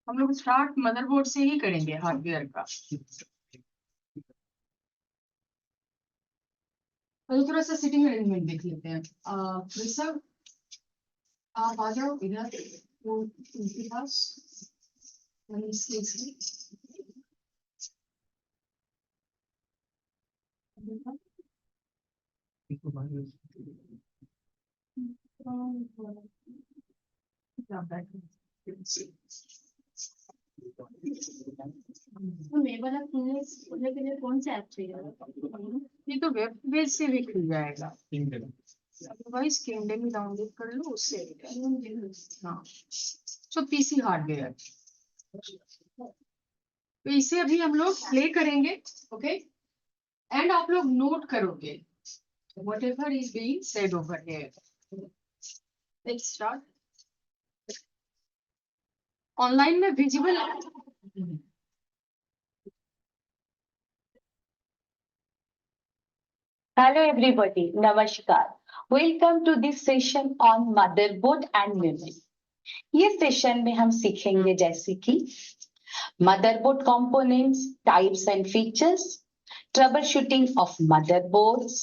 हम लोग start motherboard से ही करेंगे हार्डवेयर का। तो थोड़ा सा सिटिंग अरेंजमेंट देख लेते हैं। सर आप आ जाओ इधर, वो उनके पास तो मेरे वाला खोलने के लिए कौन सा ऐप चाहिए? ये तो वेब पेज से भी खुल जाएगा, अदरवाइज किंडल में डाउनलोड कर लो उससे। हाँ, सो पीसी हार्डवेयर। तो इसे अभी हम लोग प्ले करेंगे, ओके, एंड आप लोग नोट करोगे whatever is being said over here. Let's start. Online में visible Hello everybody, Namaskar. Welcome to this session on motherboard and memory. ये सेशन में हम सीखेंगे जैसे कि motherboard components, types and features, troubleshooting of motherboards,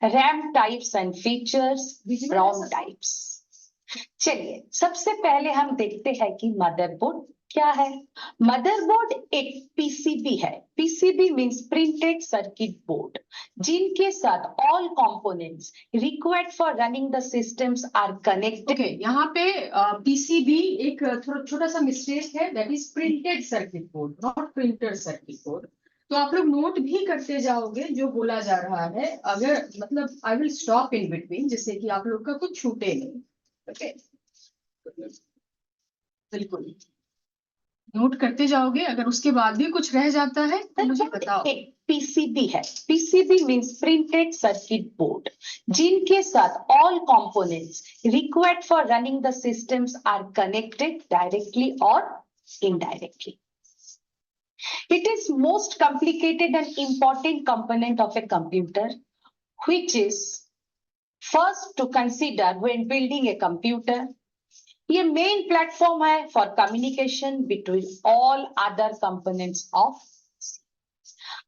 RAM types and features, ROM types. चलिए सबसे पहले हम देखते हैं कि मदरबोर्ड क्या है। मदरबोर्ड एक पीसीबी है। PCB means printed circuit board, जिनके साथ all components required for running the systems are connected. Okay, यहाँ पे पीसीबी एक छोटा सा मिस्टेक है, that is printed circuit board, not printed circuit board. तो आप लोग नोट भी करते जाओगे जो बोला जा रहा है, अगर मतलब I will stop in between, जिससे कि आप लोग का कुछ छूटे नहीं। ओके, बिल्कुल नोट करते जाओगे, अगर उसके बाद भी कुछ रह जाता है तो मुझे बताओ। पीसीबी है। PCB means printed circuit board, जिनके साथ all components required for running the systems are connected directly और indirectly. It is most complicated and important component of a computer, which is first to consider when building a computer. ये main platform है for communication between all other components of.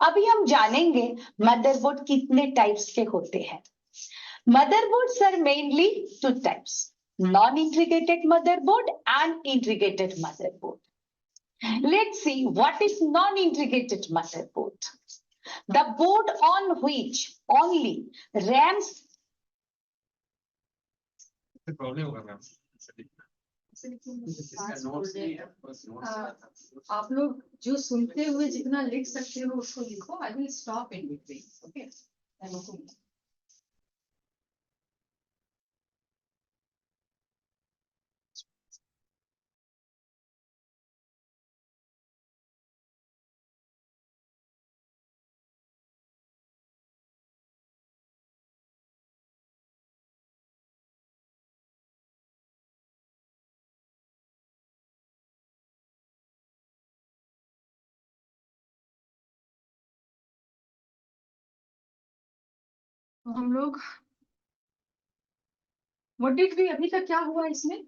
अभी हम जानेंगे motherboard कितने types के होते हैं। Motherboards are mainly two types, non integrated motherboard and integrated motherboard. Let's see what is non-integrated motherboard. The board on which only RAMs. आप लोग जो सुनते हुए जितना लिख सकते हो उसको लिखो। I will stop in between, okay. तो हम लोग व्हाट डिड वी, अभी तक क्या हुआ इसमें?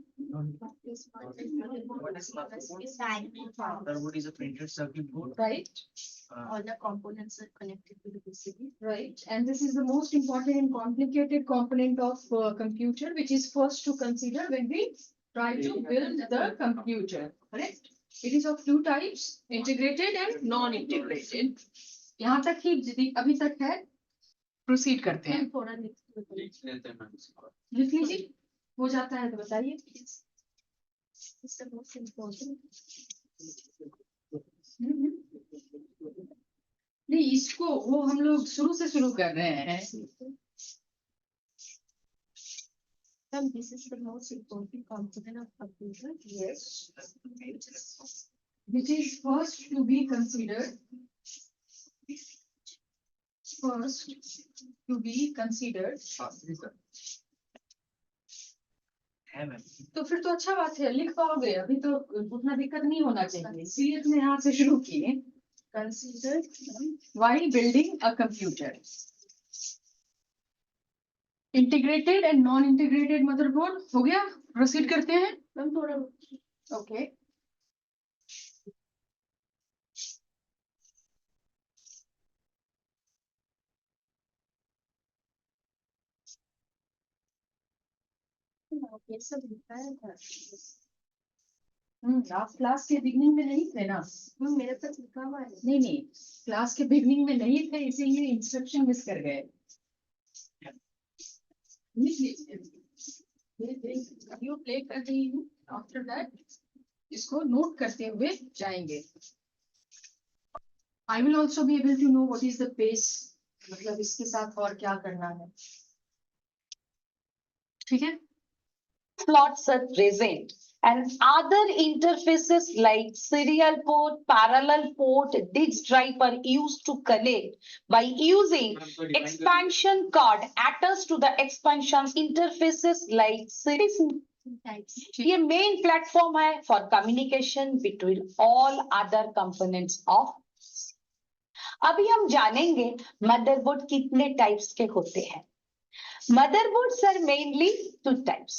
Motherboard is a printed circuit board. Right. All the components are connected to the PCB. Right, and this is the most important and complicated component of computer, which is first to consider when we try to build the computer. Correct? It is of two types, integrated and non-integrated. यहाँ तक ही अभी तक है, proceed करते हैं। थोड़ा लिख लीजिए, हो जाता है तो बताइए। नहीं, इसको वो हम लोग शुरू से शुरू कर रहे हैं। This is the most important component of computer. Yes. Which is first to be considered. First to be considered. तो फिर तो अच्छा बात है, लिख पाओगे। अभी तो उतना दिक्कत नहीं होना चाहिए, इसलिए तुमने यहाँ से शुरू किए। Consider while building a computer. Integrated and non integrated motherboard हो गया. प्रोसीड करते हैं मैम थोड़ा. ओके. ये सब लिखा है था. आप क्लास के बिगनिंग में नहीं थे ना. मेरे पास लिखा हुआ है. नहीं नहीं, क्लास के बिगनिंग में नहीं थे, इसीलिए इंस्ट्रक्शन मिस कर गए. यू प्ले कर रही हूँ. आफ्टर दैट इसको नोट करते हुए जाएंगे. I will also be able to know what is the pace, मतलब इसके साथ और क्या करना है. ठीक है. Slots are present and other interfaces like serial port, parallel port, disk drive are used to connect by using expansion card attached to the expansion interfaces like series. ये मेन प्लेटफॉर्म है for communication between all other components of. अभी हम जानेंगे motherboard कितने types के होते हैं. Motherboards are mainly two types,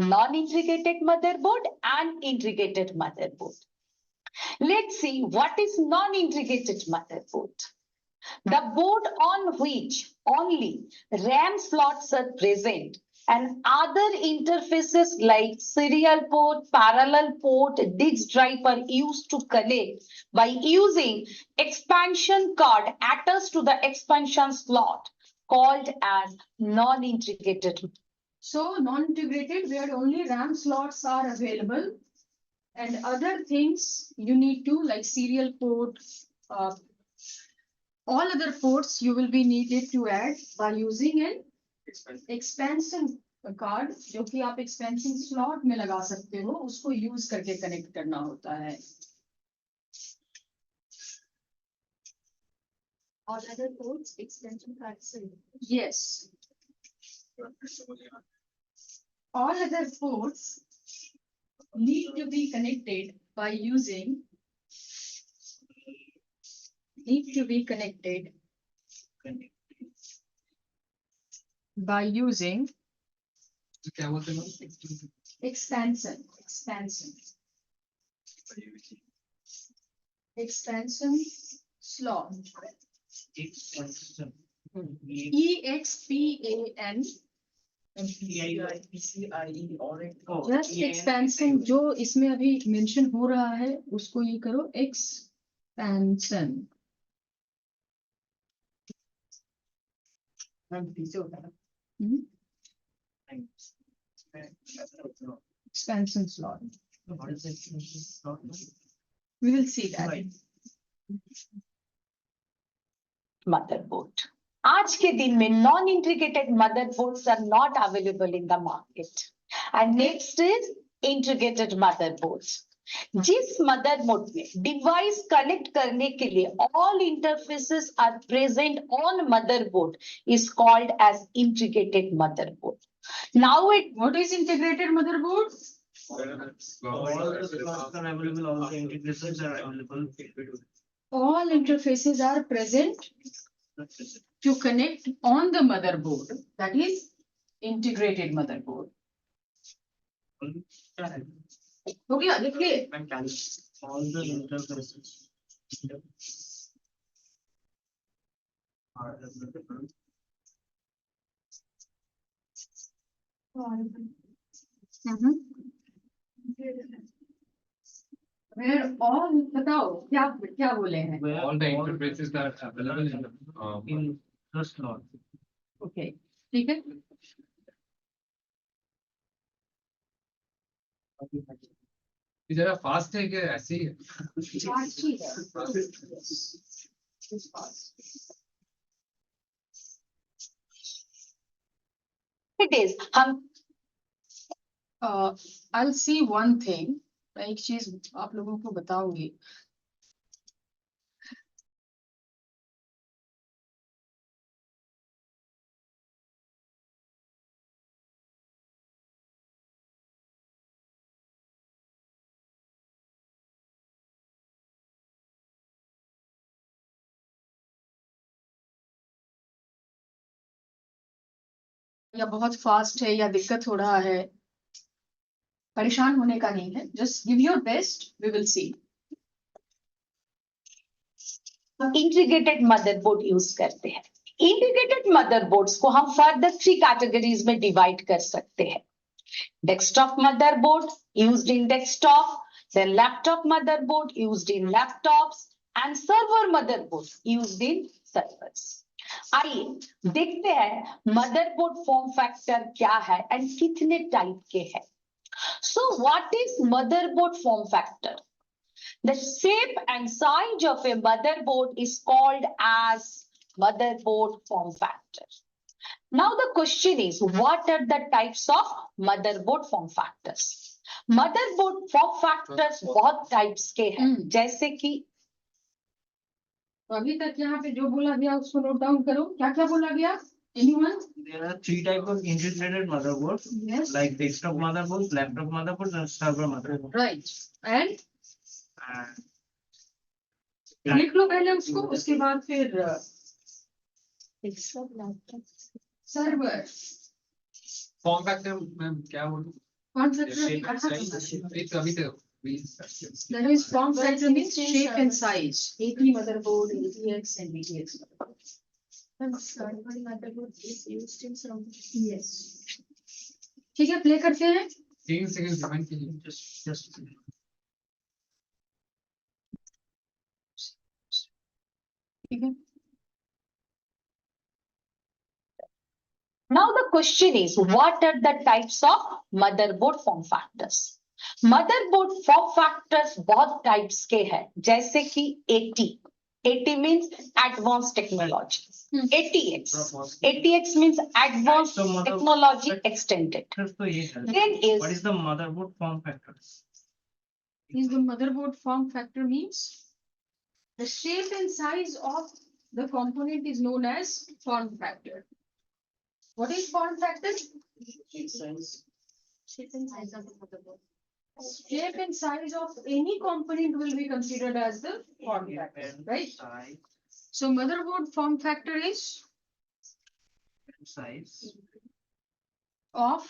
non-integrated motherboard and integrated motherboard. Let's see what is non-integrated motherboard. The board on which only RAM slots are present and other interfaces like serial port, parallel port, disk drive are used to connect by using expansion card attached to the expansion slot called as non-integrated. So non-integrated where only RAM slots are available and other things you need to like serial port, all other ports you will be needed to add by using an expansion card जो कि आप expansion slot में लगा सकते हो, उसको use करके connect करना होता है. All other ports expansion cards. Yes. All other ports need to be connected by using क्या बोलते हैं? expansion slot. Expansion. EXPAN. PCIe और एक जस्ट एक्सपेंशन जो इसमें अभी मेंशन हो रहा है उसको ये करो एक्सपेंशन. पीछे होता है. Expansion slot. What is expansion slot? We will see that. Right. Motherboard. आज के दिन में non integrated motherboards are not available in the market and next is integrated motherboards. जिस मदरबोर्ड में डिवाइस कनेक्ट करने के लिए all interfaces are present on motherboard is called as integrated motherboard. Now it What is integrated motherboard? All the slots are available, all the integrations are available. All interfaces are present to connect on the motherboard. That is integrated motherboard. हो गया देखिए. All the interfaces are available. Where all बताओ क्या क्या बोले हैं. Where All the interfaces are available in the in the slot. Okay, ठीक है. ये जरा फास्ट है क्या ऐसे ही है? अच्छी है. इट इज हम I'll see one thing. मैं एक चीज आप लोगों को बताऊंगी. या बहुत फास्ट है या दिक्कत हो रहा है, परेशान होने का नहीं है, just give your best, we will see. Integrated motherboard use करते हैं। इंटीग्रेटेड मदरबोर्ड्स को हम फर्दर 3 कैटेगरीज में डिवाइड कर सकते हैं। Desktop motherboard used in desktop, then laptop motherboard used in laptops and server motherboard used in servers. आइए देखते हैं मदरबोर्ड फॉर्म फैक्टर क्या है एंड कितने टाइप के हैं। So what is motherboard form factor? The shape and size of a motherboard is called as motherboard form factor. Now the question is, what are the types of motherboard form factors? Motherboard form factors बहुत types के हैं, जैसे कि तो अभी तक यहाँ पे जो बोला गया उसको नोट डाउन करो, क्या क्या बोला गया? Anyone? There are 3 types of integrated motherboards, Yes. like desktop motherboards, laptop motherboards, and server motherboards. Right. And And लिख लो पहले उसको, उसके बाद फिर सर्वर फॉर्म फैक्टर में क्या बोलूं? कौन सा Shape and size. एक अभी तक That is form factor means shape and size. AT motherboard, ATX and BTX motherboard. Yes. ठीक है, प्ले करते हैं। 3 सेकंड रिमाइंड कीजिए। just ठीक है। now the question is, what are the types of motherboard form factors? Motherboard form factors बहुत types के हैं, जैसे कि AT. AT means advanced technology. ATX. ATX means advanced So mother- technology extended. तो ये है। Then What is is the motherboard form factors? Is the motherboard form factor means the shape and size of the component is known as form factor. What is form factor? Shape and size of the motherboard. Shape and size of any component will be considered as the form factor, right? Size, So motherboard form factor is size, of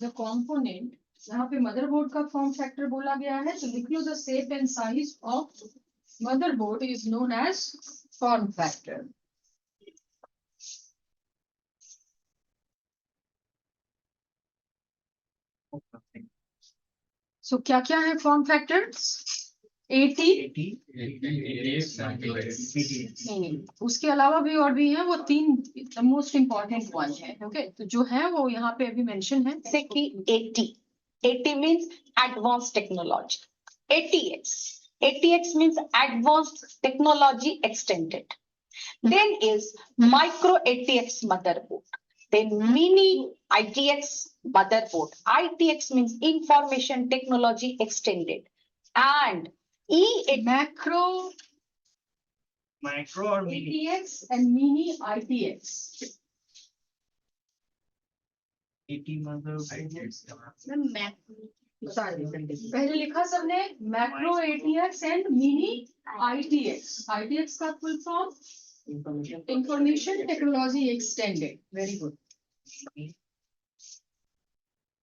the component. यहाँ पे motherboard का form factor बोला गया है, तो लिख लो the shape and size of motherboard is known as form factor. So क्या क्या है form factors? AT 80, नहीं, उसके अलावा भी और भी हैं, वो 3 मोस्ट इम्पोर्टेंट वन है, ओके? तो जो है वो यहाँ पे अभी मेंशन है। जैसे कि AT. AT means advanced technology. ATX. ATX means advanced technology extended. Then is micro ATX motherboard. Then mini ITX motherboard. ITX means information technology extended. And Macro micro or mini. ATX and mini ITX. 80 motherboard. Sorry, पहले लिखा सबने macro ATX and mini ITX. ITX का full form information technology extended. Very good.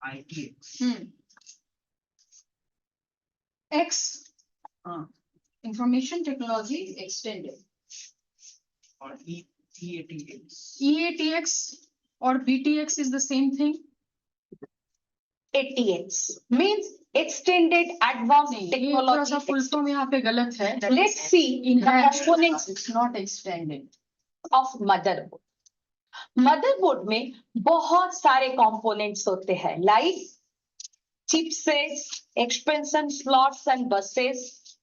ITX. X information technology extended. Or EATX. EATX और BTX is the same thing. ATX means extended advanced नहीं, ये थोड़ा सा technology. Full form यहाँ पे गलत है. Let's see the components It's not extended. of motherboard. Motherboard में बहुत सारे कंपोनेंट्स होते हैं, like chipsets, expansion slots and buses,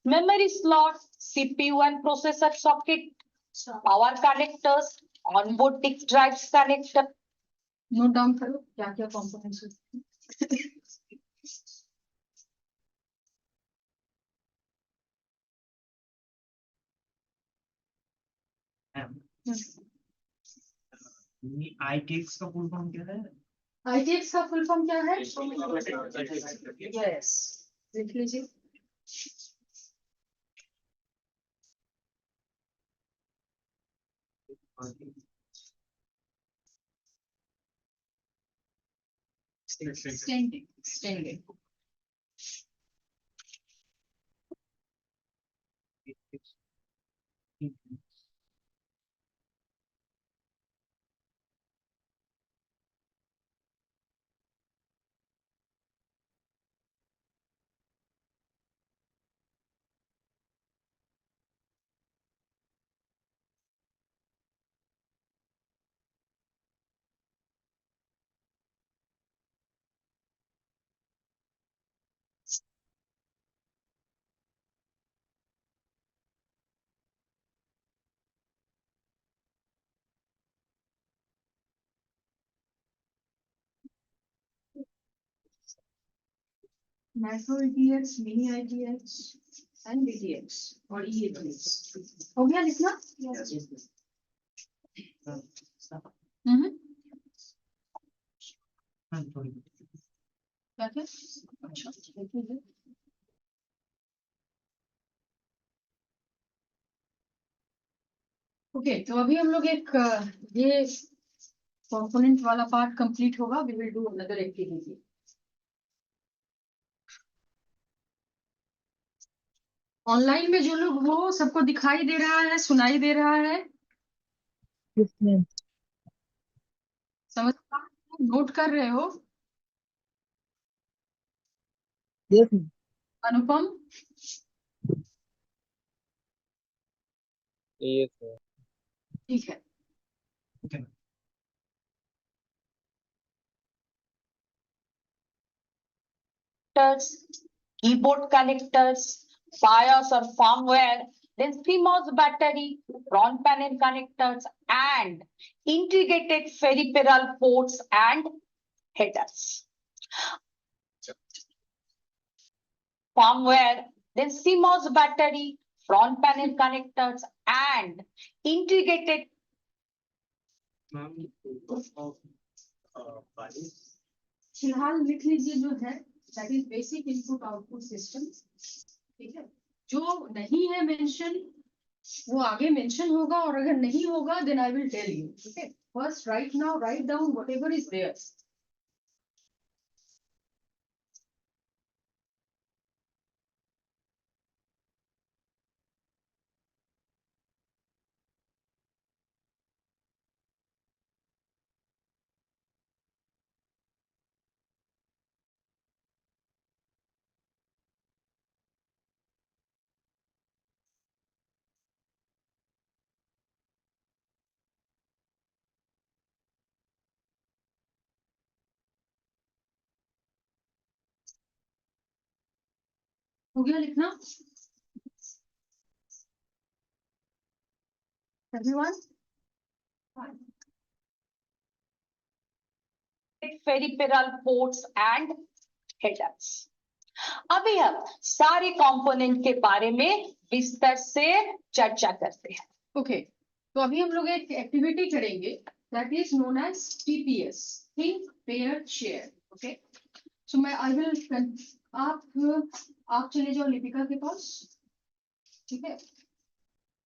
memory slot, CPU and processor socket, power connectors, onboard disk drives connector. Note down करो क्या क्या components होते हैं. ITX का फुल फॉर्म क्या है? ITX का फुल फॉर्म क्या है? यस, देख लीजिए. extending. Macro ETX, mini ITX and BTX or EATX. हो गया लिखना? हम्म क्या क्या? अच्छा देखिए ओके तो अभी हम लोग एक ये कंपोनेंट वाला पार्ट कंप्लीट होगा. We will do another activity. Online में जो लोग हो सबको दिखाई दे रहा है, सुनाई दे रहा है, समझ नोट कर रहे हो? अनुपम ठीक है. Keyboard connectors, BIOS or firmware, then CMOS battery, front panel connectors, and integrated peripheral ports and headers. Firmware, then CMOS battery, front panel connectors, and integrated फिलहाल लिख लीजिए जो है that is basic input output system. ठीक है, जो नहीं है मेंशन वो आगे मेंशन होगा और अगर नहीं होगा then I will tell you. Okay, first right now write down whatever is there. हो गया लिखना everyone? peripheral ports and headers. अभी हम सारे कंपोनेंट के बारे में विस्तार से चर्चा करते हैं. ओके, तो अभी हम लोग एक एक्टिविटी करेंगे that is known as TPS, think pair share. Okay, so मैं आई विल आप चले जाओ लिपिका के पास. ठीक है,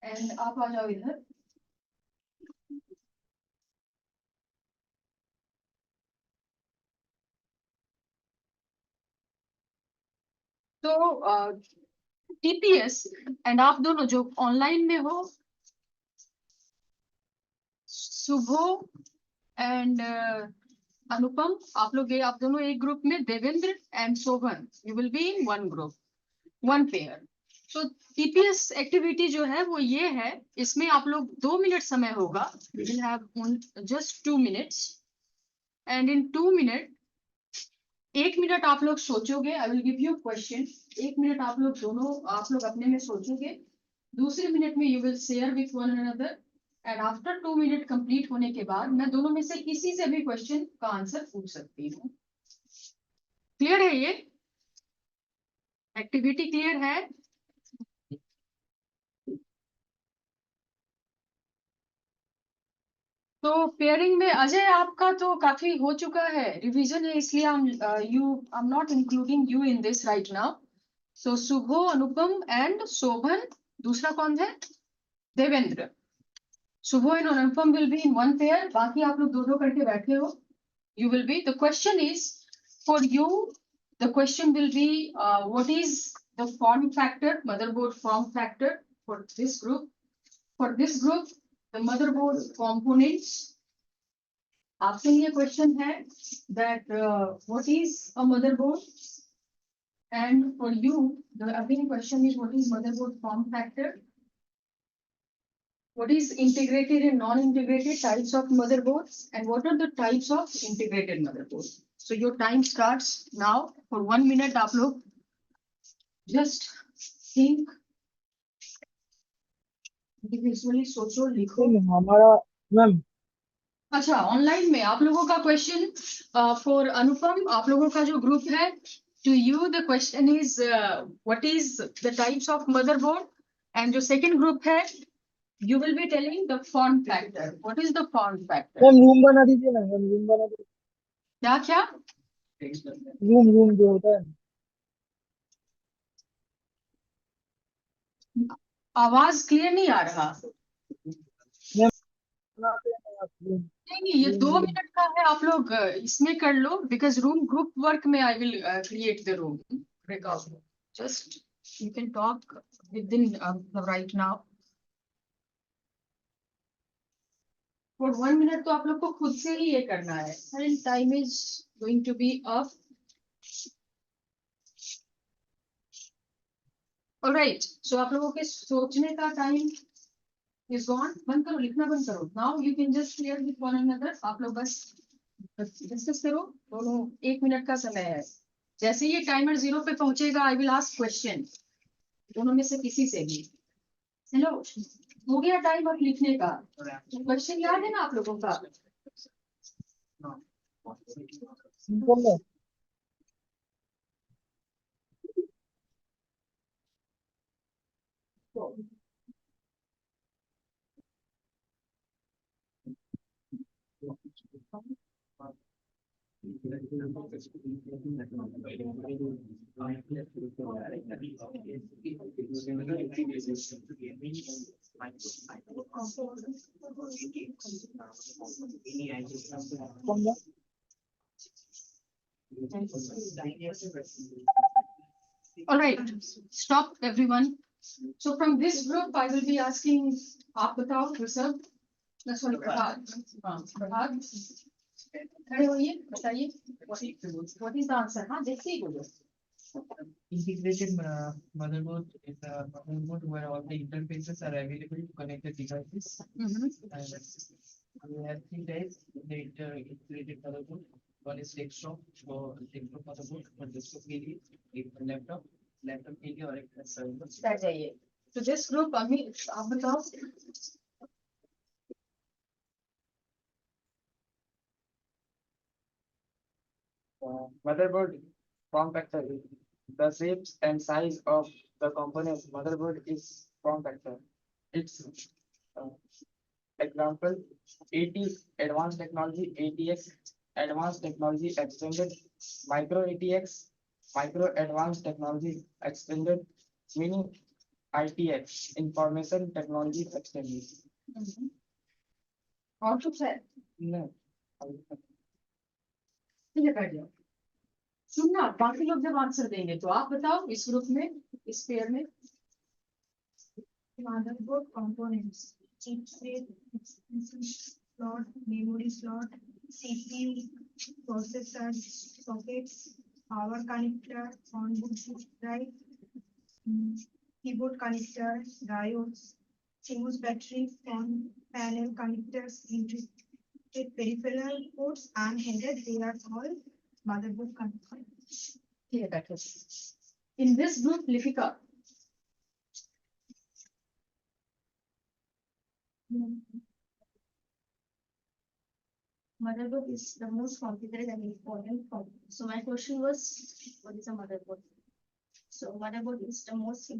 एंड आप आ जाओ इधर. तो टीपीएस एंड आप दोनों जो ऑनलाइन में हो, शुभो एंड अनुपम, आप दोनों एक ग्रुप में, Devendra and Shobhan, you will be in one group, one pair. तो टीपीएस एक्टिविटी जो है वो ये है, इसमें आप लोग 2 मिनट समय होगा. We will have just 2 minutes and in 2 minute 1 minute आप लोग सोचोगे. I will give you question. 1 minute आप लोग अपने में सोचोगे. दूसरे मिनट में you will share with one another and after 2 minute complete होने के बाद मैं दोनों में से किसी से भी क्वेश्चन का आंसर पूछ सकती हूँ. क्लियर है? ये एक्टिविटी क्लियर है? तो पेयरिंग में अजय आपका तो काफी हो चुका है, रिवीजन है, इसलिए I am not including you in this right now. So Shubho, Anupam and Shobhan. दूसरा कौन है? Devendra. Shubho and Anupam will be in one pair. बाकी आप लोग दो करके बैठे हो. You will be. The question is For you, the question will be, what is the form factor, motherboard form factor for this group? For this group, the motherboard components. आपके लिए question है that what is a motherboard? And for you, the again question is what is motherboard form factor? What is integrated and non-integrated types of motherboards and what are the types of integrated motherboards? So your time starts now. For 1 minute, आप लोग just think. Individually सोचो लिखो. हमारा ma'am अच्छा online में आप लोगों का क्वेश्चन फॉर अनुपम आप लोगों का जो ग्रुप है to you the question is what is the types of motherboard and जो सेकंड ग्रुप है you will be telling the form factor what is the form factor ma'am room बना दीजिए ना मैम रूम बना दीजिए क्या क्या रूम जो होता है आवाज क्लियर नहीं आ रहा बनाते हैं आप room। नहीं ये 2 मिनट का है आप लोग इसमें कर लो बिकॉज रूम ग्रुप वर्क में I will create the room breakout just you can talk with in right now for 1 minute तो आप लोग को खुद से ही ये करना है and time is going to be up alright so आप लोगों के सोचने का टाइम is gone बंद करो लिखना बंद करो now you can just clear with one another आप लोग बस डिस्कस करो दोनों 1 मिनट का समय है जैसे ये टाइमर 0 पे पहुंचेगा आई विल आस्क क्वेश्चन दोनों में से किसी से भी हेलो हो गया टाइम अब लिखने का क्वेश्चन याद है ना आप लोगों का सिंपल है कौन है all right stop everyone so from this group I will be asking आप बताओ ऋषभ sorry प्रभात हाँ प्रभात खड़े होइए बताइए what is the answer हाँ जैसे ही बोलो Integrated motherboard is a motherboard where all the interfaces are available to connect the devices. And we have three types. The integrated motherboard. One is desktop, so desktop motherboard for desktop के लिए एक laptop के लिए और एक server. बैठ जाइए तो this group अमित आप बताओ Motherboard form factor. The shapes and size of the components motherboard is form factor. Its example: AT advanced technology, ATX advanced technology extended, micro ATX micro advanced technology extended, mini ITX information technology extended. और कुछ है No. ठीक है बैठ जाओ सुनना बाकी लोग जब आंसर देंगे तो आप बताओ इस ग्रुप में इस पेयर में Motherboard components, chipset, slot, memory slot, CPU, processor, sockets, power connector, onboard drive, keyboard connector, diodes, CMOS battery, phone panel connectors, integrated peripheral ports, and header. They are all motherboard components. ठीक है बैठो in this group लिखिका Motherboard is the most complicated and important component. So my question was, what is a motherboard? So motherboard is the most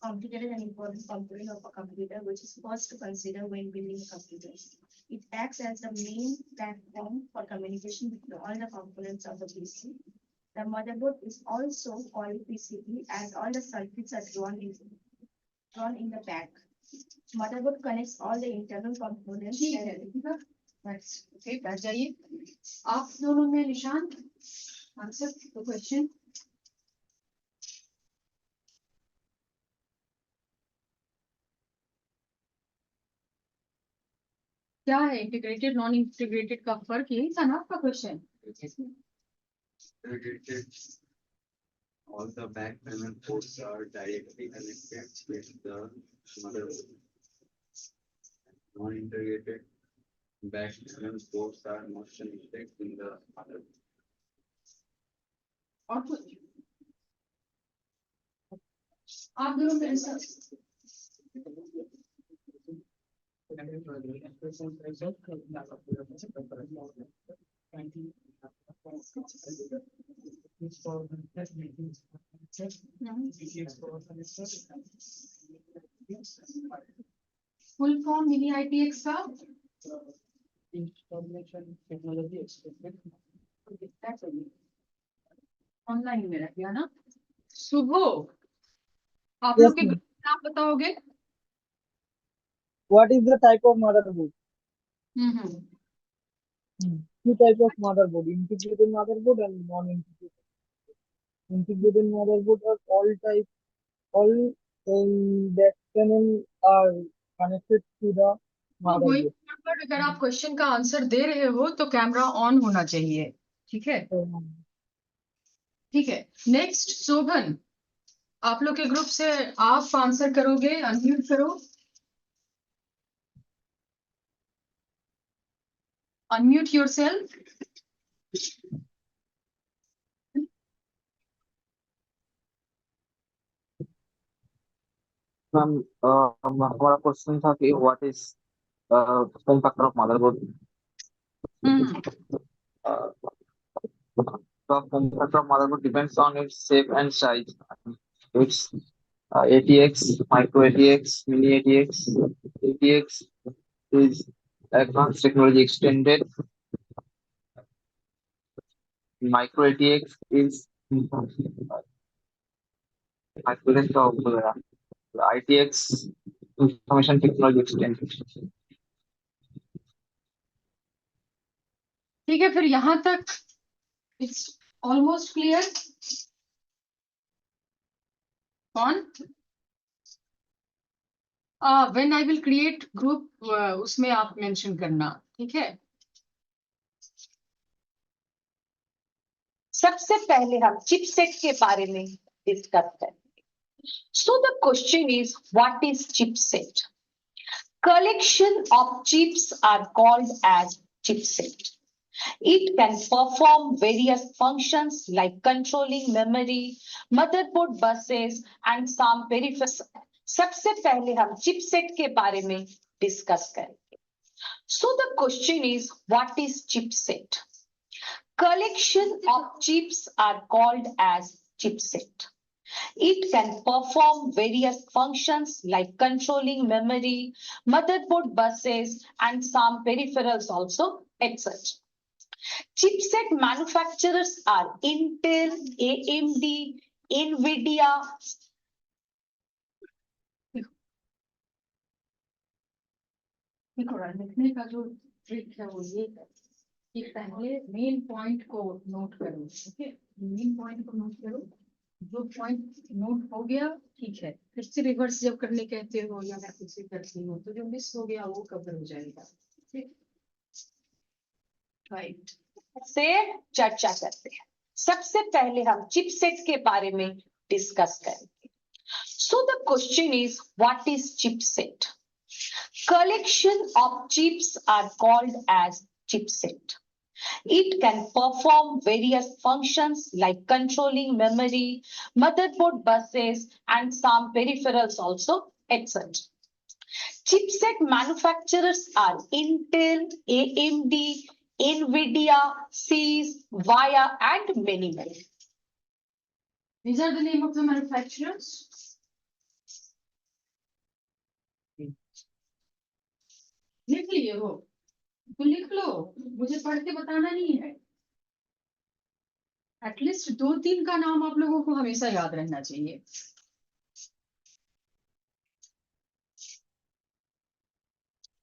complicated and important component of a computer, which is first to consider when building a computer. It acts as the main platform for communication between all the components of the PC. The motherboard is also called PCB, and all the circuits are drawn in the back. Motherboard connects all the internal components. ठीक है लिखिका okay बैठ जाइए आप दोनों में Nishant Answer the question. क्या है integrated non integrated का फर्क, यही था ना आपका question? Integrated. All the back panel ports are directly connected with the motherboard. Non-integrated back panel ports are not connected in the motherboard. और कुछ आप दोनों में answer full form mini ITX का Information technology expected. ऑनलाइन में रह गया ना। शुभ, आप Yes, लोग के ma'am. ग्रुप में आप बताओगे। What is the type of motherboard? Hmm Two type of motherboard, integrated motherboard and non-integrated. Integrated motherboard are all back panel are connected to the going motherboard. Forward अगर आप question का answer दे रहे हो तो camera on होना चाहिए, ठीक है? So, ठीक है, नेक्स्ट शोभन, आप लोग के ग्रुप से आप आंसर करोगे, अनम्यूट करो, अनम्यूट योरसेल्फ। मैम हमारा क्वेश्चन था कि what is form factor of motherboard. The form factor of motherboard depends on its shape and size. It's ATX, micro ATX, mini ATX. ATX is advanced technology extended. Micro ATX is equivalent of ITX, information technology extended. ठीक है, फिर यहाँ तक it's almost clear. कौन when I will create group उसमें आप mention करना, ठीक है? सबसे पहले हम चिपसेट के बारे में डिस्कस करेंगे। So the question is, what is chipset? Collection of chips are called as chipset. It can perform various functions like controlling memory, motherboard buses and some peripherals. सबसे पहले हम chipset के बारे में डिस्कस करेंगे। So the question is, what is chipset? Collection of chips are called as chipset. It can perform various functions like controlling memory, motherboard buses, and some peripherals also, etc. Chipset manufacturers are Intel, AMD, NVIDIA. देखो, लिखने का जो trick है वो ये है कि पहले मेन पॉइंट को नोट करो, ओके? मेन पॉइंट को नोट करो, जो पॉइंट नोट हो गया ठीक है, फिर से रिवर्स जब करने कहते हो या मैं खुद से करती हूँ तो जो मिस हो गया वो कवर हो जाएगा, ठीक? राइट, से चर्चा करते हैं। सबसे पहले हम चिपसेट के बारे में डिस्कस करेंगे। So the question is, what is chipset? Collection of chips are called as chipset. It can perform various functions like controlling memory, motherboard buses, and some peripherals also, etc. Chipset manufacturers are Intel, AMD, NVIDIA, SES, VIA, and many more. these are the name of the manufacturers. लिख लिए वो तो लिख लो, मुझे पढ़ के बताना नहीं है। एटलीस्ट 2-3 का नाम आप लोगों को हमेशा याद रहना चाहिए।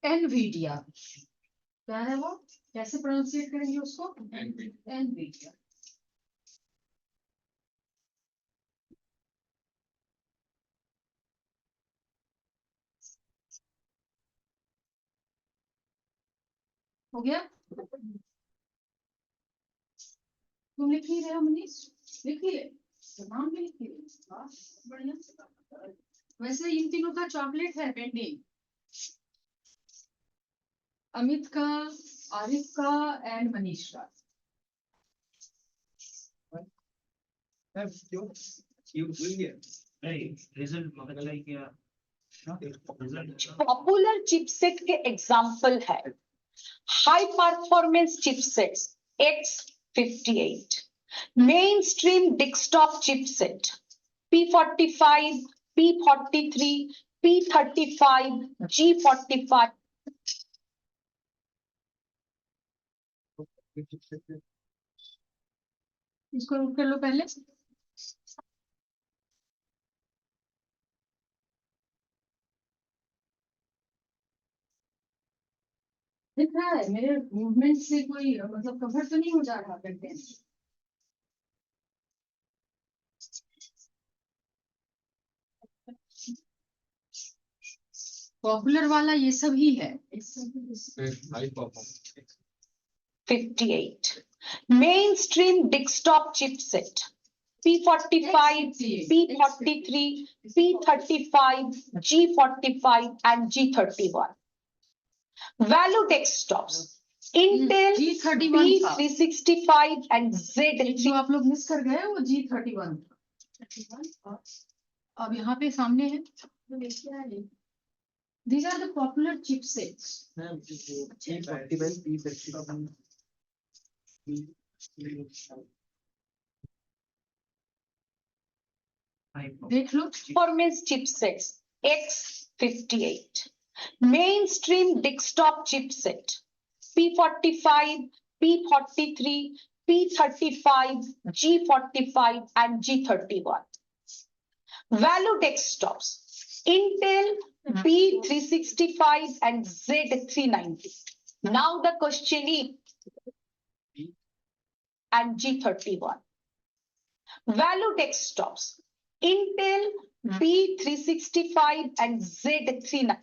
एनवीडिया क्या है वो, कैसे प्रोनाउंसिएट करेंगे उसको? एनवीडिया। हो गया? तुम लिख ही रहे हो मनीष? लिख लिए? तो नाम भी लिख लिए? वाह, बढ़िया। वैसे इन तीनों का चॉकलेट है पेंडिंग, अमित का, आरिफ का एंड मनीष का। रिजल्ट मतलब क्या? पॉपुलर चिपसेट के एग्जाम्पल है high performance chipsets X58, main stream desktop chipset P45, P43, P35, G45, इसको नोट कर लो पहले। दिख रहा है मेरे मूवमेंट से कोई मतलब कवर तो नहीं हो जा रहा कंटेंट? पॉपुलर वाला ये सब ही है। 58, mainstream desktop chipset P45, P43, P35, G45 and G31. Value desktops Intel G31 था। P365 and जो Z3. आप लोग मिस कर गए वो G31 था। अब यहाँ पे सामने है। These are the popular chipsets. देख लो। Performance chipsets X58, mainstream desktop chipset P45, P43, P35, G45 and G31. Value desktops Intel P365 and Z390. Now the question is and G31. Value desktops Intel P365 and Z390.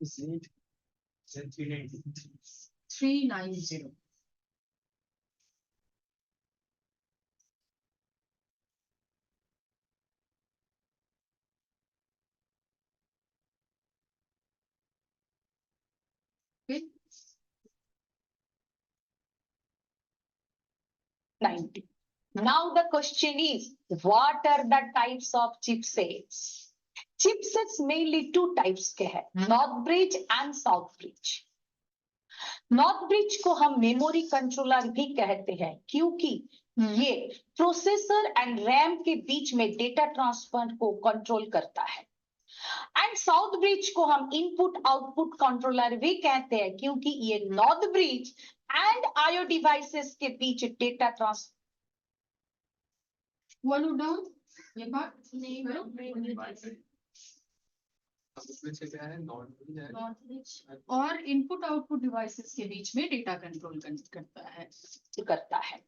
Z 390. Okay. 90. Now the question is, what are the types of chipsets? Chipsets mainly two types के हैं, North Bridge and South Bridge. North Bridge को हम memory controller भी कहते हैं क्योंकि ये processor and RAM के बीच में डेटा ट्रांसफर को कंट्रोल करता है। एंड साउथ ब्रिज को हम इनपुट आउटपुट कंट्रोलर भी कहते हैं क्योंकि ये north bridge and IO devices के बीच डेटा ट्रांसफर। हुआ नोट डाउन ये बात? नहीं करो। उसमें से क्या है नॉन और इनपुट आउटपुट डिवाइसेस के बीच में डेटा कंट्रोल करता है।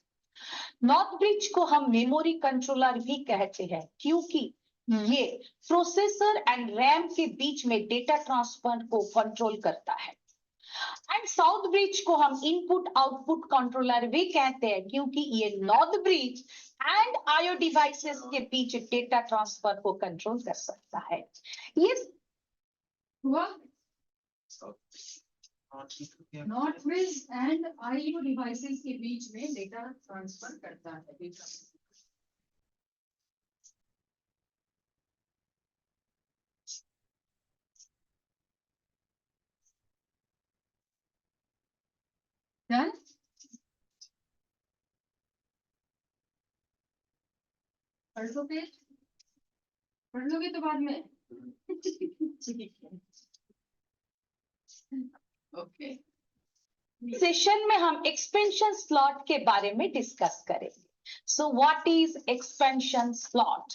नॉर्थ ब्रिज को हम मेमोरी कंट्रोलर भी कहते हैं क्योंकि ये प्रोसेसर एंड रैम के बीच में डेटा ट्रांसफर को कंट्रोल करता है। एंड साउथ ब्रिज को हम इनपुट आउटपुट कंट्रोलर भी कहते हैं क्योंकि ये north bridge and IO devices के बीच डेटा ट्रांसफर को कंट्रोल कर सकता है। ये हुआ? North bridge and IO devices के बीच में डेटा ट्रांसफर करता है। Done? पढ़ लो फिर, पढ़ लोगे तो बाद में। ओके। सेशन में हम एक्सपेंशन स्लॉट के बारे में डिस्कस करेंगे। So what is expansion slot?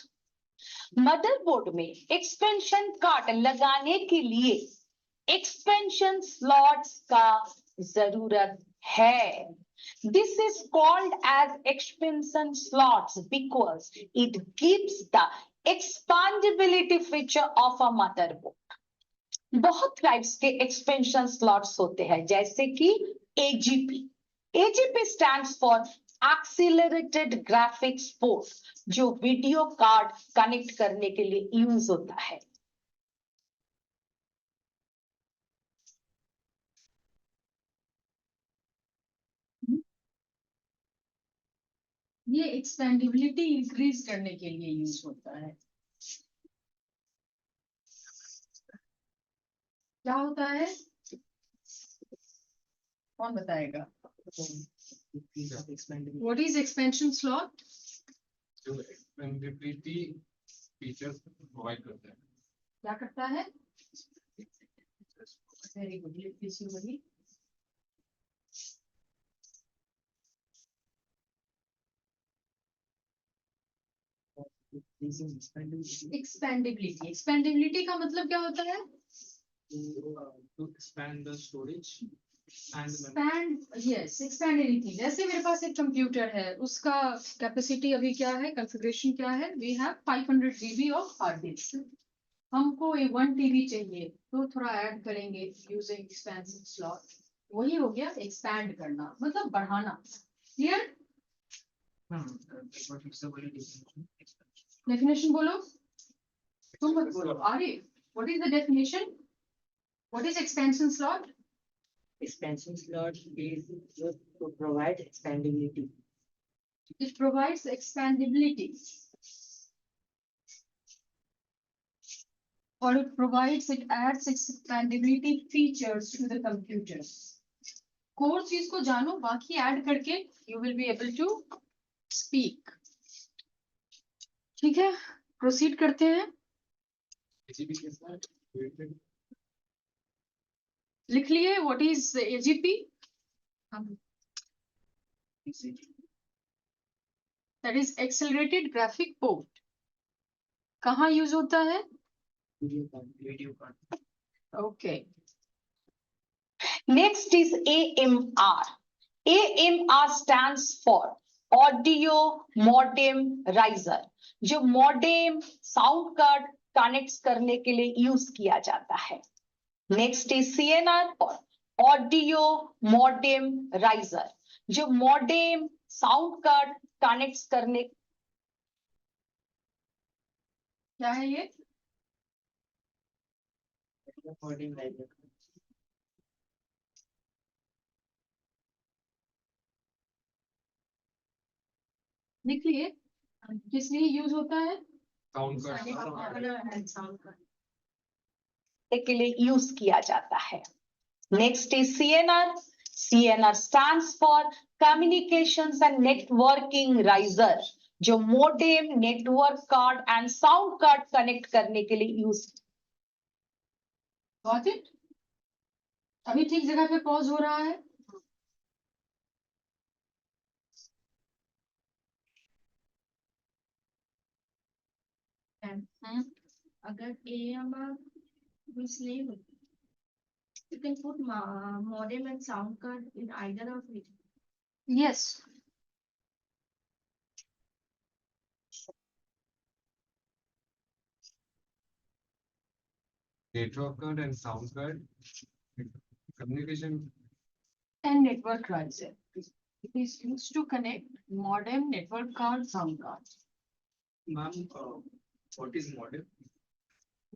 Motherboard में एक्सपेंशन कार्ड लगाने के लिए एक्सपेंशन स्लॉट्स का जरूरत है. This is called as expansion slots because it gives the expandability feature of a motherboard. बहुत टाइप्स के एक्सपेंशन स्लॉट्स होते हैं जैसे कि AGP. AGP stands for accelerated graphics port, जो वीडियो कार्ड कनेक्ट करने के लिए यूज होता है. ये एक्सपेंडेबिलिटी इंक्रीज करने के लिए यूज होता है. क्या होता है, कौन बताएगा? What is expansion slot? जो एक्सपेंडेबिलिटी फीचर्स प्रोवाइड करता है. क्या करता है? वेरी गुड, किसी वही. एक्सपेंडेबिलिटी, एक्सपेंडेबिलिटी का मतलब क्या होता है? To expand the storage and expand, yes, expand anything. जैसे मेरे पास एक कंप्यूटर है, उसका कैपेसिटी अभी क्या है, कॉन्फ़िगरेशन क्या है? We have 500 GB of hard disk. हमको 1 TB चाहिए, तो थोड़ा ऐड करेंगे यूजिंग एक्सपेंशन स्लॉट. वही हो गया एक्सपैंड करना, मतलब बढ़ाना. क्लियर? डेफिनेशन बोलो, तुम बोलो. Arif, what is the definition? What is expansion slot? Expansion slot is used to provide expandability. It provides expandability. Or it provides, it adds expandability features to the computer. Core चीज को जानो, बाकी add करके you will be able to speak. ठीक है, proceed करते हैं. AGP के साथ related लिख लिए what is AGP? That is accelerated graphic port. कहाँ यूज होता है? video card. Okay. Next is AMR. AMR stands for Audio Modem Riser, जो मॉडेम साउंड कार्ड कनेक्ट करने के लिए यूज किया जाता है. नेक्स्ट इज CNR और ऑडियो मॉडेम राइजर, जो मॉडेम साउंड कार्ड कनेक्ट करने. क्या है ये? Recording library. लिख लिए. किस लिए यूज होता है? sound card. के लिए यूज किया जाता है. Next is CNR. CNR stands for Communications and Networking Riser, जो modem network card and sound card connect करने के लिए यूज. Got it? अभी ठीक जगह पे पॉज हो रहा है. अगर AMR use नहीं होती, you can put modem and sound card in either of it. Yes. Network card and sound card. Communication And network riser. It is used to connect modem, network card, sound card. ma'am, what is modem?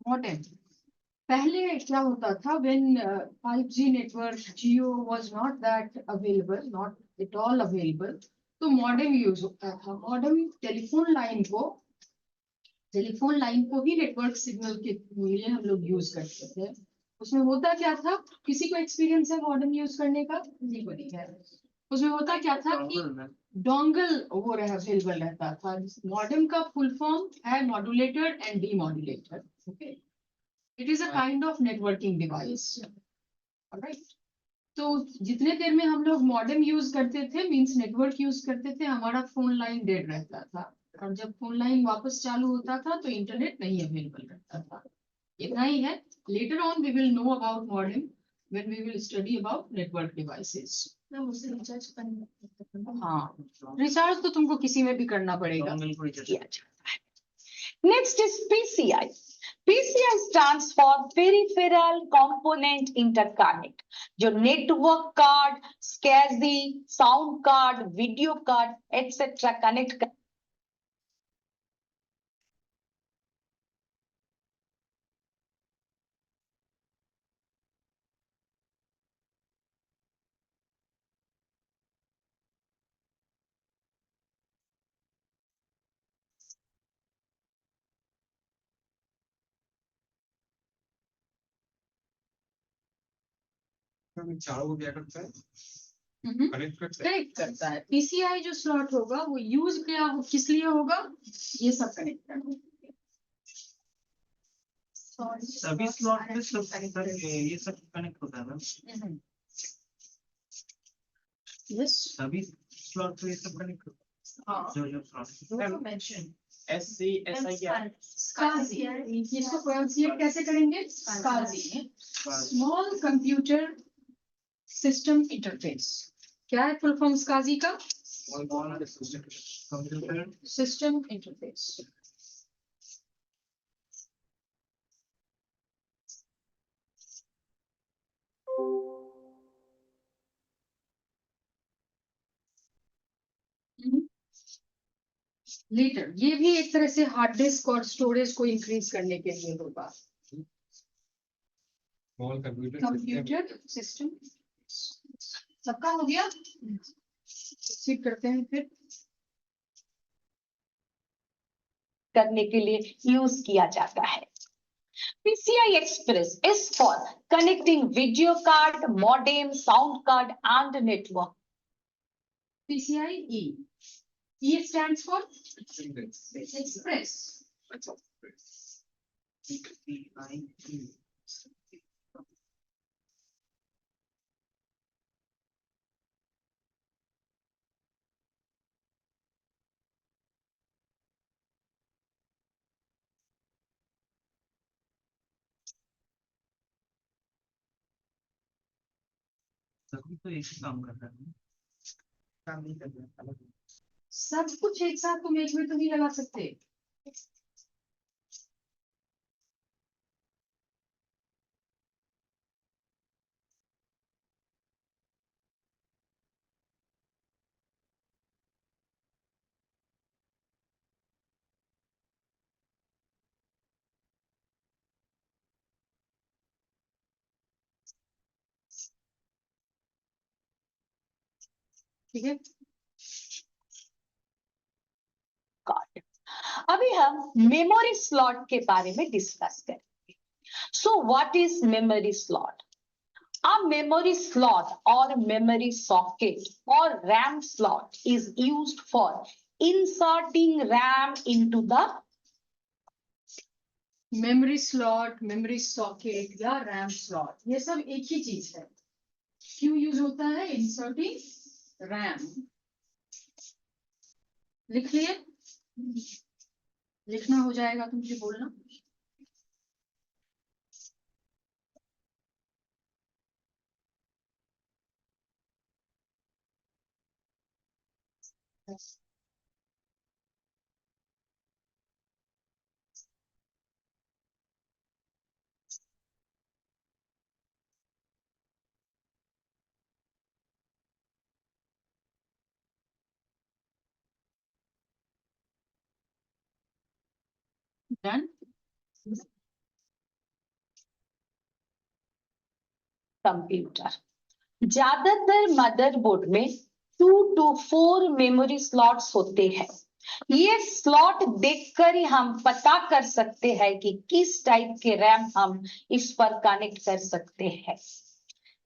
Modem. पहले क्या होता था, when 5G network Jio was not that available, not at all available, तो modem use होता था. Modem telephone line को ही network signal के लिए हम लोग यूज करते थे. उसमें होता क्या था, किसी को एक्सपीरियंस है मॉडेम यूज करने का? नहीं बनी है. उसमें होता क्या था कि डोंगल वो अवेलेबल रहता था. मॉडेम का फुल फॉर्म है modulator and demodulator. Okay, it is a kind of networking device. Alright. तो जितने देर में हम लोग मॉडेम यूज करते थे, मींस नेटवर्क यूज करते थे, हमारा फोन लाइन डेड रहता था. और जब फोन लाइन वापस चालू होता था तो इंटरनेट नहीं अवेलेबल रहता था. इतना ही है. Later on we will know about modem. when we will study about network devices. मैं मुझसे रिचार्ज करना हाँ, रिचार्ज तो तुमको किसी में भी करना पड़ेगा। dongle को recharge किया जाता है। Next is PCI. PCI stands for Peripheral Component Interconnect. जो network card, SCSI, sound card, video card etc. Connect कर चारों को क्या करता है? हम्म, कनेक्ट करता है। कनेक्ट करता है। पीसीआई जो स्लॉट होगा वो यूज किस लिए होगा, ये सब कनेक्ट करना। सभी स्लॉट पे सब ये सब कनेक्ट होता है मैम। यस, सभी स्लॉट पे ये सब कनेक्ट होता हाँ, है जो स्लॉट मेंशन SC SI क्या है? SCSI, इसको प्रोनाउंसिएट कैसे करेंगे? SCSI, small computer system interface. क्या है फुल फॉर्म SCSI का? Computer system interface. लेटर, ये भी एक तरह से हार्ड डिस्क और स्टोरेज को इंक्रीज करने के लिए होगा। स्मॉल कंप्यूटर कंप्यूटर सिस्टम सबका हो गया, ठीक करते हैं फिर। करने के लिए यूज किया जाता है। PCI Express is for connecting video card, modem, sound card and network. PCI E stands for Express. सभी तो एक ही काम कर रहा है, काम नहीं कर रहा अलग। सब कुछ एक साथ तुम एक में तो नहीं लगा सकते। ठीक है, God. अभी हम मेमोरी स्लॉट के बारे में डिस्कस करेंगे। So what is memory slot? A memory slot or memory socket or RAM slot is used for inserting RAM into the memory slot, memory socket या रैम स्लॉट, ये सब एक ही चीज है। क्यों यूज होता है? Inserting RAM. लिख लिए? लिखना हो जाएगा तो मुझे बोलना। डन। कंप्यूटर। ज्यादातर मदरबोर्ड में 2 to 4 मेमोरी स्लॉट्स होते हैं। ये स्लॉट देखकर ही हम पता कर सकते हैं कि किस टाइप के रैम हम इस पर कनेक्ट कर सकते हैं।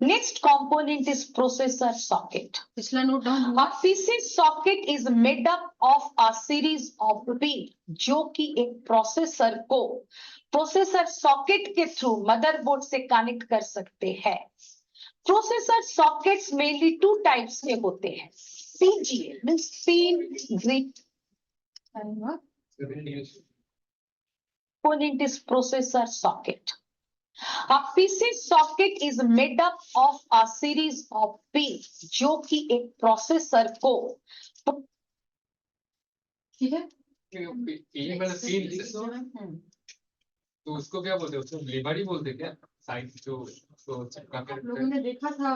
Next component is processor socket. पिछला note down. A PC socket is made up of a series of pin जो कि एक प्रोसेसर को प्रोसेसर सॉकेट के थ्रू मदरबोर्ड से कनेक्ट कर सकते हैं। प्रोसेसर सॉकेट्स मेनली 2 टाइप्स के होते हैं। PGA means pin grid component is processor socket PC socket is made up of a series of pins जो कि एक प्रोसेसर को ठीक है। ये वाला सीन तो उसको क्या बोलते हैं, उसको लेबर ही बोलते हैं क्या, साइड जो उसको चिपका के आप रखते लोगों हैं? ने देखा था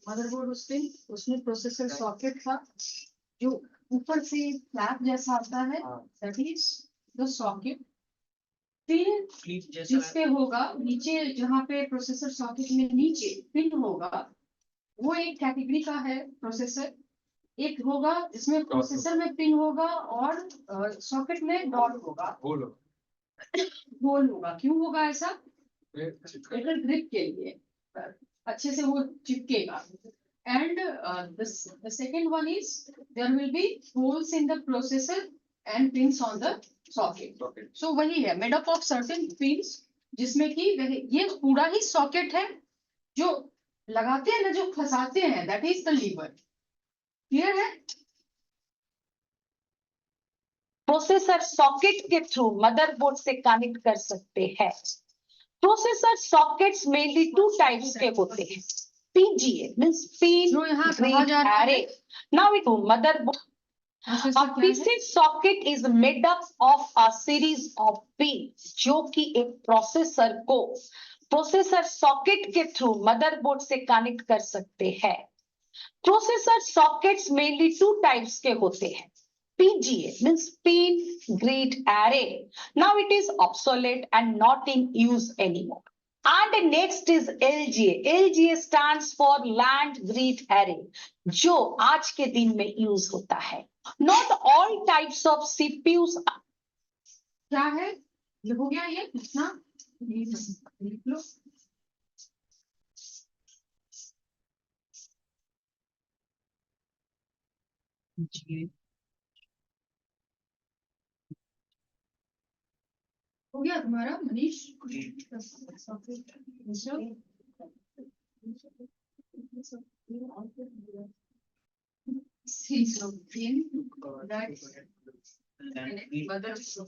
मदरबोर्ड उस दिन, उसमें प्रोसेसर सॉकेट था जो ऊपर से फ्लैप जैसा आता है, दैट इज द सॉकेट। फिर Please, जैसा जिस पे होगा नीचे, जहाँ पे प्रोसेसर सॉकेट में नीचे पिन होगा, वो एक कैटेगरी का है प्रोसेसर। एक होगा जिसमें प्रोसेसर में पिन होगा और सॉकेट में डॉट होगा, बोलो होल होगा। क्यों होगा ऐसा? ये चिपका बेटर ग्रिप के लिए, अच्छे से वो चिपकेगा। And the second one is there will be holes in the processor and pins on the socket. Socket. So वही है, made up of certain pins, जिसमें कि ये पूरा ही सॉकेट है। जो लगाते हैं ना, जो फंसाते हैं, that is the lever. Clear है? प्रोसेसर सॉकेट के थ्रू मदरबोर्ड से कनेक्ट कर सकते हैं। Processor sockets mainly two types के होते हैं। PGA means pin जो यहाँ कहा grid जा रहा है, array. Now it motherboard. Processor A क्या है? PC socket is made up of a series of pins जो कि एक प्रोसेसर को प्रोसेसर सॉकेट के थ्रू मदरबोर्ड से कनेक्ट कर सकते हैं। Processor sockets mainly two types के होते हैं। PGA means pin grid array. Now it is obsolete and not in use anymore. And next is LGA. LGA stands for land grid array, जो आज के दिन में यूज होता है। Not all types of CPUs क्या है? ये हो गया, ये कितना लिख लो। GA हो गया तुम्हारा Manish?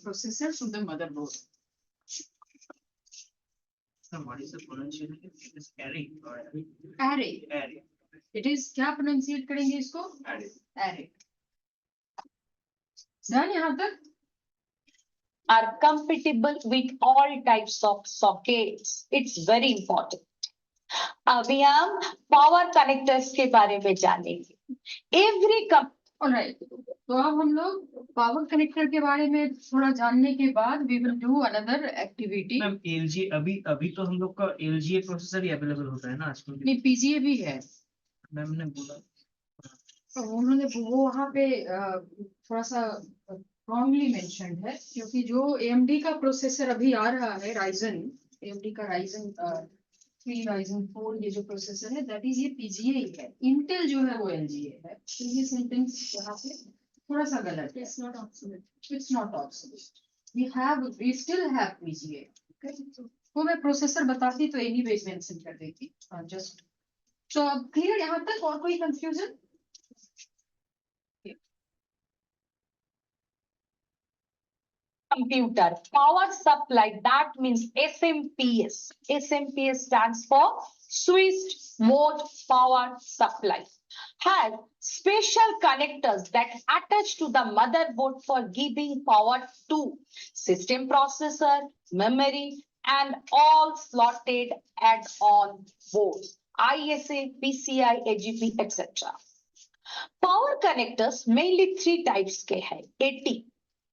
Processor to the motherboard. What is the pronunciation? It is array or Array. array. It is, क्या प्रोनाउंसिएट करेंगे इसको? Array. Array. डन यहाँ तक? are compatible with all types of sockets. It's very important. अभी हम पावर कनेक्टर्स के बारे में जानेंगे। एवरी ऑलराइट, तो अब हम लोग पावर कनेक्टर के बारे में थोड़ा जानने के बाद we will do another activity. Ma'am LG अभी तो हम लोग का LGA प्रोसेसर ही अवेलेबल होता है ना आजकल। नहीं, PGA भी है। मैम ने बोला उन्होंने वो वहाँ पे थोड़ा सा रॉन्गली मेंशन्ड है, क्योंकि जो AMD का प्रोसेसर अभी आ रहा है, राइजन, AMD का राइजन 3, राइजन 4, ये जो प्रोसेसर है, दैट इज ये PGA ही है। इंटेल जो है वो LGA है। तो ये सेंटेंस यहाँ पे थोड़ा सा गलत है। It's not obsolete. It's not obsolete. We still have PGA. Okay? वो मैं प्रोसेसर बताती तो एनीवेज मेंशन कर देती। जस्ट तो अब क्लियर यहाँ तक? और कोई confusion? computer power supply, that means SMPS. SMPS stands for switched mode power supply, has special connectors that attach to the motherboard for giving power to system processor, memory and all slotted add-on boards, ISA, PCI, AGP, etc. Power connectors mainly three types के हैं।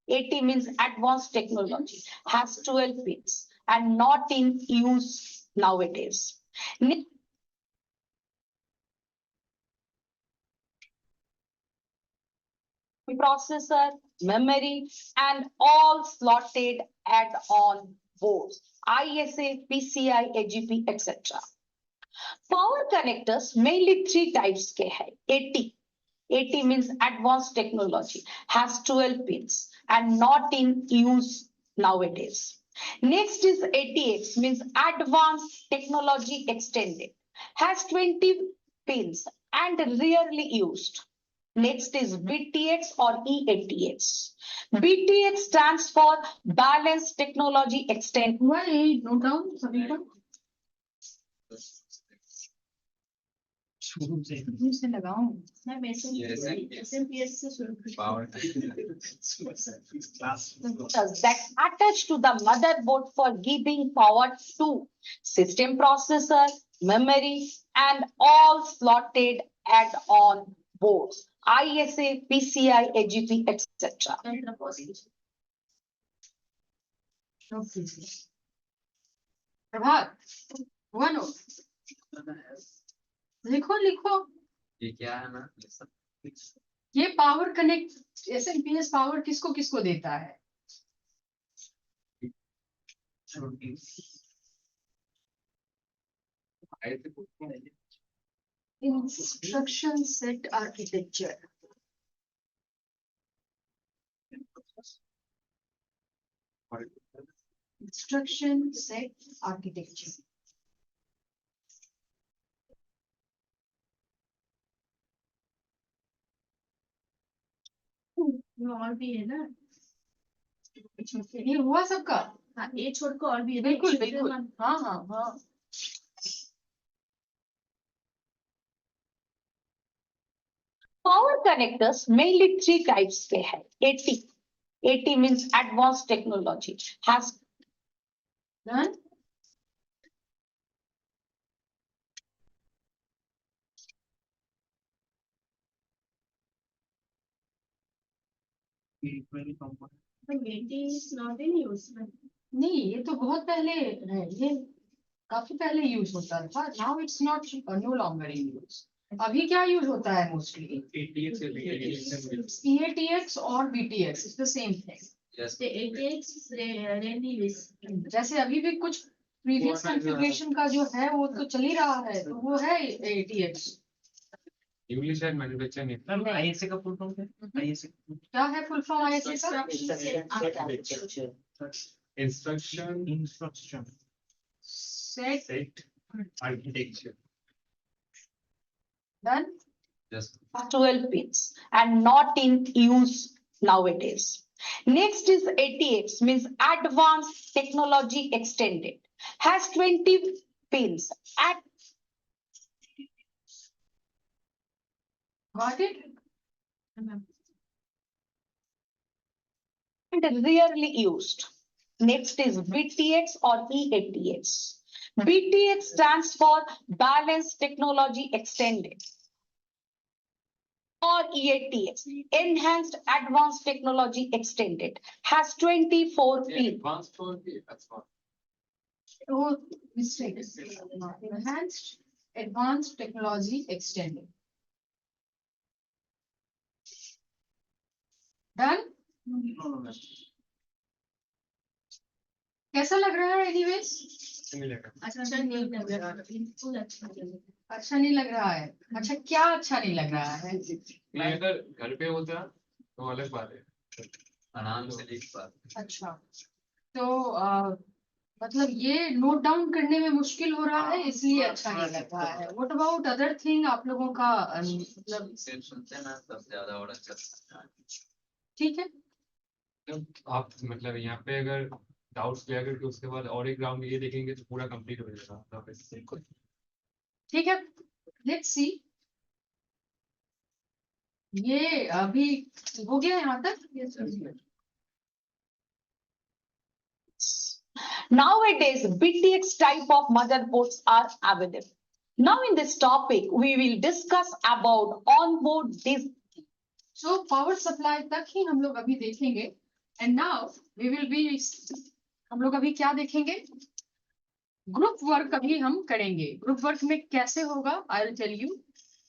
AT means advanced technology, has 12 pins and not in use nowadays. Processor, memory and all slotted add-on boards, ISA, PCI, AGP, etc. Power connectors mainly three types के हैं। AT means advanced technology, has 12 pins and not in use nowadays. Next is ATX, means advanced technology extended, has 20 pins and rarely used. Next is BTX or EATX. BTX stands for Balanced Technology Extend. हुआ ये note down सभी का शुरू से से लगाऊं ma'am Yes, SMPS से शुरू करें। Power. Class That attached to the motherboard for giving power to system processor, memory, and all slotted add-on boards, ISA, PCI, AGP, etc. And the positive. प्रभात हुआ नोट लिखो लिखो ये क्या है ना ये सब ये पावर कनेक्ट एसएमपीएस पावर किसको किसको देता है आए थे कुछ instruction set architecture instruction set architecture और भी है ना ये हुआ सबका हाँ ये छोड़ के और भी है ना, बिल्कुल एक shift बिल्कुल one। हाँ हाँ हाँ Power connectors mainly three types पे है. AT. AT means advanced technology. Has done तो AT is not in use। नहीं ये तो बहुत पहले है ये काफी पहले यूज होता था now it's not know longer in use अभी क्या यूज होता है mostly ATX and BTX EATX और BTX is the same thing Yes. The ATX is rarely used। जैसे अभी भी कुछ प्रीवियस कॉन्फ़िगरेशन का जो है वो तो चल ही रहा है तो वो है ATX इंग्लिश एंड मैन्युफैक्चर नहीं मैम आईएसए का फुल फॉर्म क्या है आईएसए क्या है फुल फॉर्म ISA का instruction instruction set set architecture done Yes. 12 pins and not in use nowadays. Next is ATX means Advanced Technology Extended. Has 20 pins at got it and rarely used. Next is BTX or EATX. BTX stands for Balanced Technology Extended. Or EATX, Enhanced Advanced Technology Extended, has 24 pins. Advance phone भी अच्छा वो mistake enhanced advanced technology extended done कैसा लग रहा है anyways नहीं लगा अच्छा नहीं लग रहा बिल्कुल अच्छा नहीं लग रहा। अच्छा नहीं लग रहा है अच्छा क्या अच्छा नहीं लग रहा है ये अगर घर पे होता तो अलग बात है आराम से लिख पाते अच्छा तो मतलब ये नोट डाउन करने में मुश्किल हो रहा है इसलिए अच्छा नहीं लग रहा है व्हाट अबाउट अदर थिंग आप लोगों का मतलब सिर्फ सुनते हैं ना तब ज्यादा और अच्छा लगता है। ठीक है आप मतलब यहाँ पे अगर डाउट्स क्लियर करके उसके बाद और एक राउंड ये देखेंगे तो पूरा कंप्लीट हो जाएगा ठीक है लेट्स सी ये अभी हो गया यहाँ तक Nowadays, BTX type of motherboards are available. Now in this topic, we will discuss about onboard disk. So power supply तक ही हम लोग अभी देखेंगे and now we will be हम लोग अभी क्या देखेंगे ग्रुप वर्क अभी हम करेंगे ग्रुप वर्क में कैसे होगा I will tell you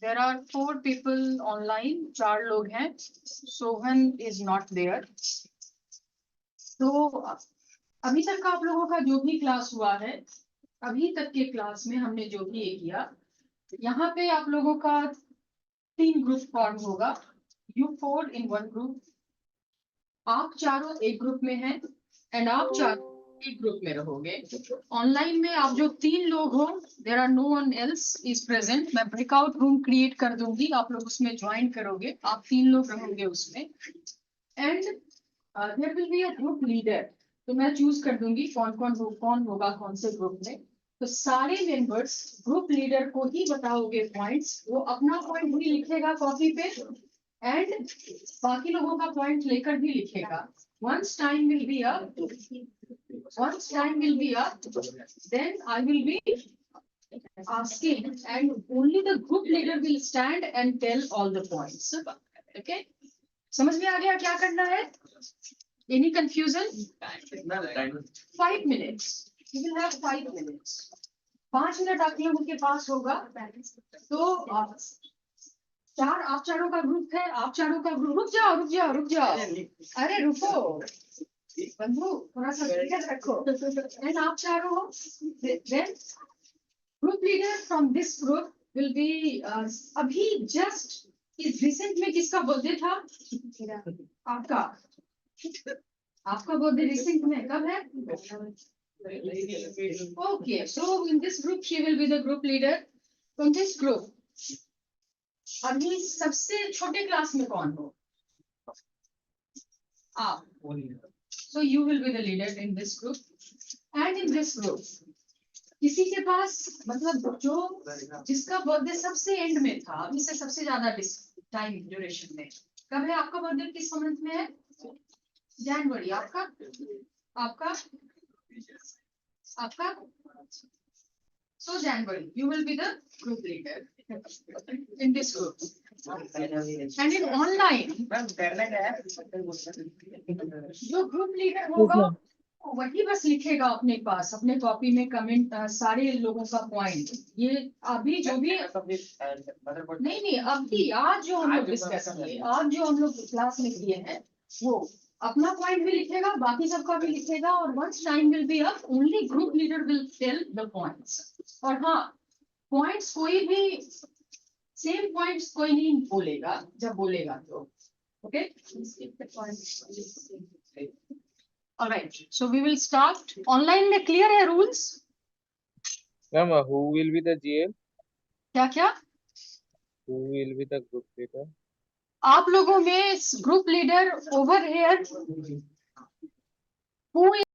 there are 4 people online 4 लोग हैं सोहन इज नॉट देयर तो अभी तक का आप लोगों का जो भी क्लास हुआ है अभी तक के क्लास में हमने जो भी ये किया यहाँ पे आप लोगों का 3 ग्रुप फॉर्म होगा you 4 in one group आप चारों एक ग्रुप में हैं एंड आप चारों एक ग्रुप में रहोगे। ऑनलाइन में आप जो 3 लोग हो, there are no one else is present. मैं ब्रेकआउट रूम क्रिएट कर दूंगी, आप लोग उसमें ज्वाइन करोगे, आप 3 लोग रहोगे उसमें। And there will be a group leader, तो मैं चूज कर दूंगी कौन होगा कौन से ग्रुप में। तो सारे मेंबर्स ग्रुप लीडर को ही बताओगे पॉइंट्स, वो अपना पॉइंट भी लिखेगा कॉपी पे एंड बाकी लोगों का पॉइंट लेकर भी लिखेगा। once time will be up, then I will be asking and only the group leader will stand and tell all the points. Okay, समझ में आ गया क्या करना है? Any confusion? 5 minutes. You will have 5 minutes. 5 minute आप लोगों के पास होगा, तो आप चारों का ग्रुप है, आप चारों का ग्रुप। रुक जाओ, अरे रुको बंधु, थोड़ा सा धैर्य रखो। एंड आप चारों, then group leader from this group will be अभी जस्ट इस रिसेंट में किसका बर्थडे था? आपका बर्थडे रिसेंट में कब है? Okay, so in this group she will be the group leader. From this group अभी सबसे छोटे क्लास में कौन हो? आप। So you will be the leader in this group. And in this group किसी के पास, मतलब जो जिसका बर्थडे सबसे एंड में था, अभी से सबसे ज्यादा टाइम ड्यूरेशन में, कब है आपका बर्थडे? किस मंथ में है? जनवरी। आपका So January, you will be the group leader in this group. And in online, जो group leader होगा वही बस लिखेगा अपने पास, अपने कॉपी में कमेंट, सारे लोगों का पॉइंट। ये अभी जो भी नहीं अभी आज जो हम लोग डिस्कस किए, आज जो हम लोग क्लास में किए हैं, वो अपना पॉइंट भी लिखेगा, बाकी सबका भी लिखेगा। और once time will be up, only group leader will tell the points. और हाँ, पॉइंट्स कोई भी सेम पॉइंट्स कोई नहीं बोलेगा, जब बोलेगा तो okay. Alright, so we will start. Online में क्लियर है rules? Ma'am, who will be the GL? क्या? Who will be the group leader? आप लोगों में group leader over here, who